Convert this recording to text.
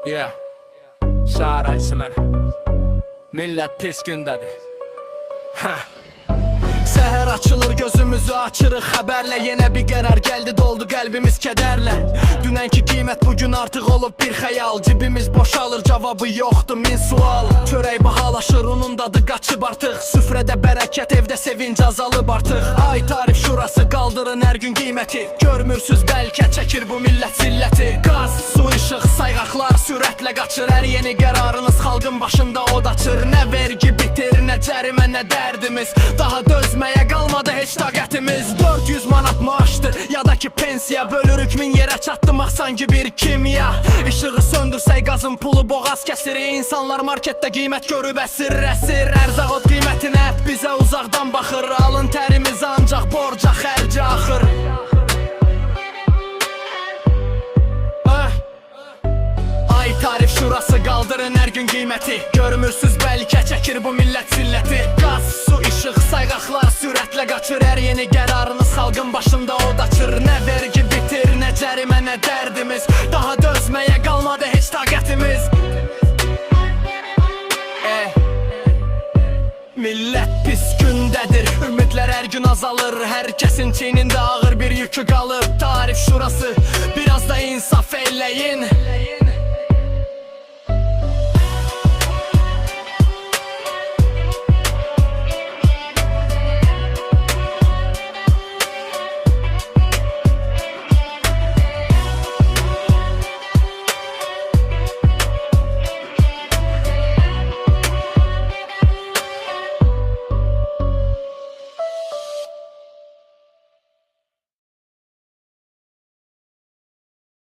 Yeah. Şəhər ayçıları. Millət pis gündədir. Səhər açılır, gözümüzü açırıq xəbərlə. Yenə bir qərar gəldi, doldu qəlbimiz kədərlə. Dünənki qiymət bugün artıq olub bir xəyal. Cibimiz boşalır, cavabı yoxdur min sual. Çörək bahalaşır, onun dadı qaçıb artıq. Süfrədə bərəkət, evdə sevinc azalıb artıq. Ay tarif şurası, qaldırın hər gün qiyməti. Görmürsüz bəlkə çəkir bu millət zilləti. Qaz, su, işıq, sayğaqlar sürətlə qaçır. Hər yeni qərarınız xalqın başında od açır. Nə vergi bitir, nə cərimə, nə dərdimiz. Daha dözməyə qalmadı heç taqətimiz. 400 manat maaşdır ya da ki pensiya. Bölürük min yerə çatdımaq sanki bir kimya. İşığı söndürsək qazın pulu boğaz kəsir. İnsanlar marketdə qiymət görüb əsir əsir. Ərzaq od qiymətinə bizə uzaqdan baxır. Alın tərimiz ancaq borca xərci axır. Ay tarif şurası, qaldırın hər gün qiyməti. Görmürsüz bəlkə çəkir bu millət zilləti. Qaz, su, işıq, sayğaqlar sürətlə qaçır. Hər yeni qərarınız xalqın başında od açır. Nə vergi bitir, nə cərimə, nə dərdimiz. Daha dözməyə qalmadı heç taqətimiz. Millət pis gündədir, ümidlər hər gün azalır. Hər kəsin çiynində ağır bir yükü qalıb. Tarif şurası, biraz da insaf eyləyin.